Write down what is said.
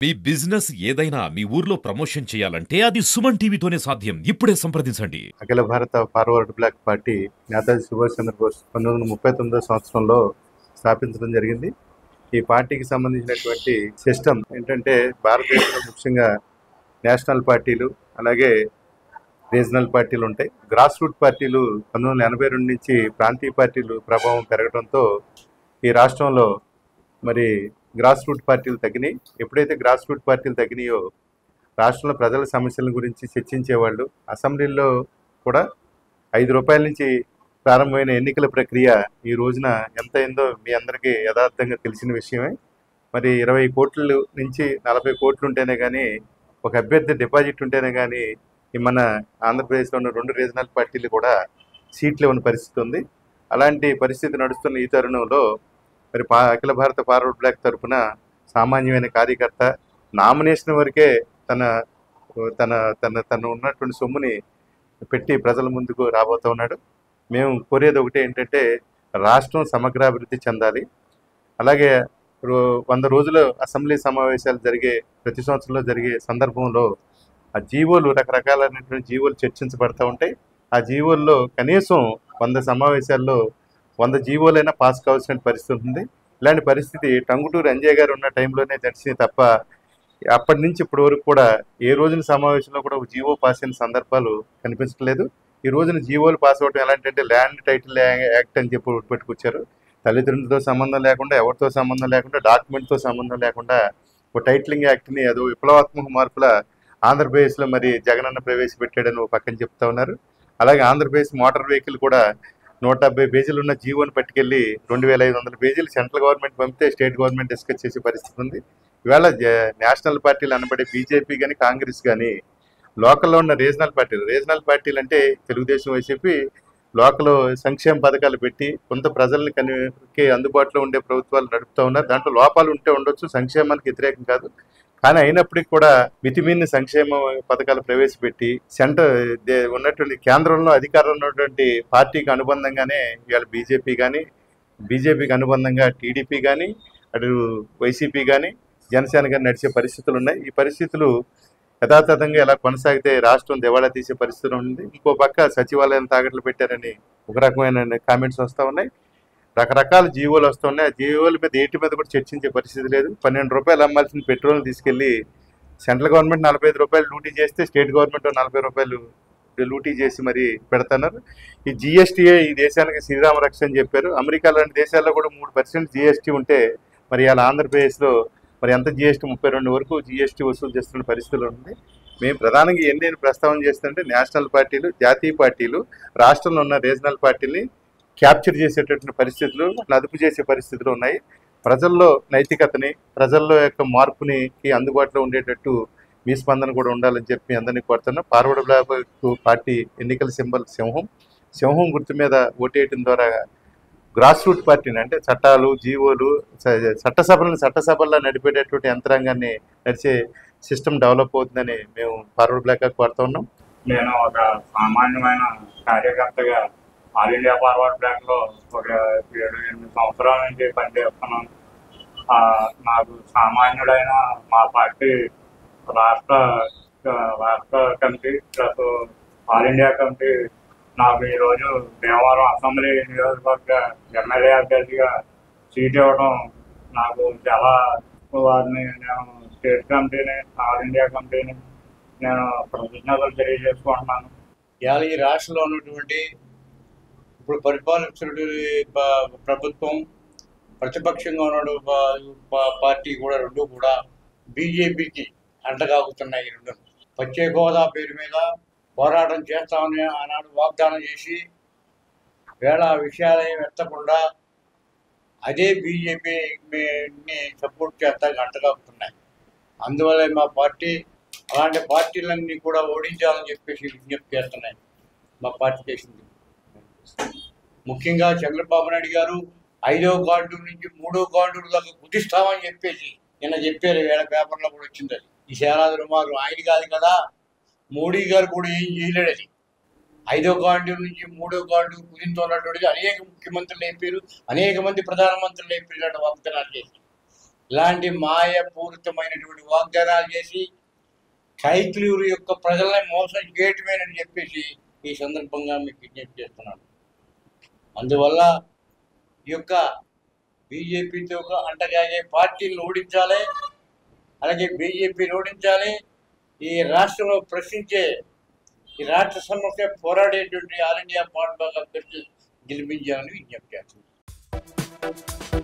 మీ business ఏదైనా మీ ఊర్లో promotion చేయాలంటే అది సుమన్ టీవీతోనే సాధ్యం. ఇప్పుడే సంప్రదించండి. Akhila Bharata forward bloc party Netaji Subhash Chandrabose 1939 సంవత్సరంలో స్థాపించడం జరిగింది. ఈ పార్టీకి సంబంధించినటువంటి సిస్టమ్ ఏంటంటే భారతదేశంలో ముఖ్యంగా నేషనల్ పార్టీలు అలాగే రీజనల్ పార్టీలు ఉంటాయి. గ్రాస్ రూట్ పార్టీలు 1982 నుంచి ప్రాంతీయ పార్టీలు ప్రభావం పెరగడంతో ఈ రాష్ట్రంలో మరి గ్రాస్ రూట్ పార్టీలు తగ్గినాయి. ఎప్పుడైతే గ్రాస్ రూట్ పార్టీలు తగ్గినాయో రాష్ట్రంలో ప్రజల సమస్యల గురించి చర్చించేవాళ్ళు. అసెంబ్లీలో కూడా ₹5 నుంచి ప్రారంభమైన ఎన్నికల ప్రక్రియ ఈ రోజున ఎంత అయిందో మీ అందరికీ యథార్థంగా తెలిసిన విషయమే. మరి 20 కోట్ల నుంచి 40 కోట్లు ఉంటేనే కానీ ఒక అభ్యర్థి డిపాజిట్ ఉంటేనే కానీ మన ఆంధ్రప్రదేశ్లో ఉన్న 2 రీజనల్ పార్టీలు కూడా సీట్లు ఇవ్వని పరిస్థితి ఉంది. అలాంటి పరిస్థితి నడుస్తున్న ఈ తరుణంలో మరి అఖిల భారత ఫార్వర్డ్ బ్లాక్ తరఫున సామాన్యమైన కార్యకర్త నామినేషన్ వరకే తన తన తన తన ఉన్నటువంటి సొమ్ముని పెట్టి ప్రజల ముందుకు రాబోతూ ఉన్నాడు. మేము కోరేది ఒకటి ఏంటంటే రాష్ట్రం సమగ్రాభివృద్ధి చెందాలి. అలాగే 100 రోజుల అసెంబ్లీ సమావేశాలు ప్రతి సంవత్సరంలో జరిగే సందర్భంలో ఆ జీవోలు రకరకాలైనటువంటి జీవోలు చర్చించబడతా ఉంటాయి. ఆ జీవోల్లో కనీసం 100 సమావేశాల్లో 100 జీవోలైనా పాస్ కావాల్సిన పరిస్థితి ఉంది. ఇలాంటి పరిస్థితి టంగుటూరు అంజయ్ గారు ఉన్న టైంలోనే జరిసింది తప్ప అప్పటి నుంచి ఇప్పటి వరకు కూడా ఏ రోజున సమావేశంలో కూడా ఒక జీవో పాస్ అయిన సందర్భాలు కనిపించట్లేదు. ఈ రోజున జీవోలు పాస్ అవ్వడం ఎలాంటి ల్యాండ్ టైటిల్ యాక్ట్ అని చెప్పి పెట్టుకొచ్చారు. తల్లిదండ్రులతో సంబంధం లేకుండా, ఎవరితో సంబంధం లేకుండా, డాక్యుమెంట్తో సంబంధం లేకుండా ఒక టైటిలింగ్ యాక్ట్ని అదో విప్లవాత్మక మార్పుల ఆంధ్రప్రదేశ్లో మరి జగనన్న ప్రవేశపెట్టాడని ఒక పక్కన చెప్తా ఉన్నారు. అలాగే ఆంధ్రప్రదేశ్ మోటార్ వెహికల్ కూడా 170 పేజీలు ఉన్న జీవోని పట్టుకెళ్ళి 2500 పేజీలు సెంట్రల్ గవర్నమెంట్ పంపితే స్టేట్ గవర్నమెంట్ డిస్కస్ చేసే పరిస్థితి ఉంది. ఇవాళ నేషనల్ పార్టీలు అనబడే బీజేపీ కానీ కాంగ్రెస్ కానీ లోకల్లో ఉన్న రీజనల్ పార్టీలు అంటే తెలుగుదేశం, వైసీపీ లోకల్ సంక్షేమ పథకాలు పెట్టి కొంత ప్రజల్ని అందుబాటులో ఉండే ప్రభుత్వాలు నడుపుతూ ఉన్నారు. దాంట్లో లోపాలు ఉంటే ఉండొచ్చు, సంక్షేమానికి వ్యతిరేకం కాదు. కానీ అయినప్పటికీ కూడా మితిమీరిన సంక్షేమ పథకాలు ప్రవేశపెట్టి ఉన్నటువంటి కేంద్రంలో అధికారంలో ఉన్నటువంటి పార్టీకి అనుబంధంగానే ఇవాళ బీజేపీకి అనుబంధంగా టీడీపీ కానీ అటు వైసీపీ కానీ జనసేన కానీ నడిచే పరిస్థితులు ఉన్నాయి. ఈ పరిస్థితులు యథాతథంగా ఎలా కొనసాగితే రాష్ట్రం దివాళా తీసే పరిస్థితి ఉంది. ఇంకో పక్క సచివాలయం తాకట్లు పెట్టారని ఒక రకమైన కామెంట్స్ వస్తూ ఉన్నాయి. రకరకాల జీవోలు వస్తూ ఉన్నాయి. ఆ జీవోల మీద ఏటి మీద కూడా చర్చించే పరిస్థితి లేదు. ₹12 అమ్మాల్సిన పెట్రోల్ తీసుకెళ్లి సెంట్రల్ గవర్నమెంట్ ₹45 లూటీ చేస్తే స్టేట్ గవర్నమెంట్ ₹40 లూటీ చేసి మరి పెడుతున్నారు. ఈ జిఎస్టీఏ ఈ దేశానికి శ్రీరామ రక్ష అని చెప్పారు. అమెరికా లాంటి దేశాల్లో కూడా 3% జిఎస్టీ ఉంటే మరి ఇలా ఆంధ్రప్రదేశ్లో మరి ఎంత జిఎస్టీ 32 వరకు జిఎస్టీ వసూలు చేస్తున్న పరిస్థితులు ఉంది. మేము ప్రధానంగా నేను ప్రస్తావన చేస్తుంటే నేషనల్ పార్టీలు, జాతీయ పార్టీలు రాష్ట్రంలో ఉన్న రీజనల్ పార్టీని క్యాప్చర్ చేసేటటువంటి పరిస్థితులు, అదుపు చేసే పరిస్థితులు ఉన్నాయి. ప్రజల్లో నైతికతని, ప్రజల్లో యొక్క మార్పుని అందుబాటులో ఉండేటట్టు మీ స్పందన కూడా ఉండాలని చెప్పి అందరినీ కోరుతున్నాం. ఫార్వర్డ్ బ్లాక్ పార్టీ ఎన్నికల సింబల్ సింహం గుర్తు మీద ఓటేయటం ద్వారా గ్రాస్ రూట్ పార్టీని అంటే చట్టాలు, జీవోలు, చట్టసభల్లో నడిపేటటువంటి యంత్రాంగాన్ని నడిచే సిస్టమ్ డెవలప్ అవుతుందని మేము ఫార్వర్డ్ బ్లాక్ కోరుతా ఉన్నాం. నేను ఒక సామాన్యమైన కార్యకర్తగా ఆల్ ఇండియా ఫార్వర్డ్ బ్లాక్లో ఒక 7-8 సంవత్సరాల నుంచి పనిచేస్తున్నాను. నాకు సామాన్యుడైన మా పార్టీ రాష్ట్ర committee plus all India committee నాకు ఈరోజు భీమవరం అసెంబ్లీ నియోజకవర్గ ఎమ్మెల్యే అభ్యర్థిగా సీట్ ఇవ్వడం నాకు చాలా వారిని నేను స్టేట్ కమిటీని, ఆల్ ఇండియా కమిటీని నేను కృతజ్ఞతలు తెలియజేసుకుంటున్నాను. ఇవాళ ఈ రాష్ట్రంలో ఉన్నటువంటి ఇప్పుడు పరిపాలిస్తున్నటువంటి ప్రభుత్వం, ప్రతిపక్షంగా ఉన్న పార్టీ కూడా రెండు కూడా బీజేపీకి అంటగాగుతున్నాయి. రెండు ప్రత్యేక హోదా పేరు మీద పోరాటం చేస్తామని ఆనాడు వాగ్దానం చేసి వేళ విషయాలు ఎత్తకుండా అదే బీజేపీని సపోర్ట్ చేస్తా అంటగాగుతున్నాయి. అందువల్ల మా పార్టీ అలాంటి పార్టీలన్నీ కూడా ఓడించాలని చెప్పేసి విజ్ఞప్తి చేస్తున్నాయి. మా పార్టీ చేసింది ముఖ్యంగా చంద్రబాబు నాయుడు గారు 5వ గార్డు నుంచి 3వ గార్డు దాకా కుదిస్తామని చెప్పేసి నిన్న చెప్పారు. వేళ పేపర్లో కూడా వచ్చింది. అది ఈ శేరాది రుమారు ఆయన కాదు కదా, మోడీ గారు కూడా ఏం చేయలేడు. అది 5వ గార్డు నుంచి 3వ గార్డు కుదింతున్నటువంటిది అనేక ముఖ్యమంత్రులు అయిపోయారు, అనేక మంది ప్రధానమంత్రులు అయిపోయినట్టు వాగ్దానాలు చేసి ఇలాంటి మాయపూరితమైనటువంటి వాగ్దానాలు చేసి కైక్లూరు యొక్క ప్రజల్ని మోసం చేయటమేనని చెప్పేసి ఈ సందర్భంగా మీకు విజ్ఞప్తి చేస్తున్నాను. అందువల్ల ఈ యొక్క బీజేపీతో అంటగాగే పార్టీలను ఓడించాలి, అలాగే బీజేపీని ఓడించాలి. ఈ రాష్ట్రంలో ప్రశ్నించే, ఈ రాష్ట్ర సమస్య పోరాడేటువంటి ఆల్ ఇండియా పార్టీ అభ్యర్థి గెలిపించాలని విజ్ఞప్తి చేస్తున్నాను.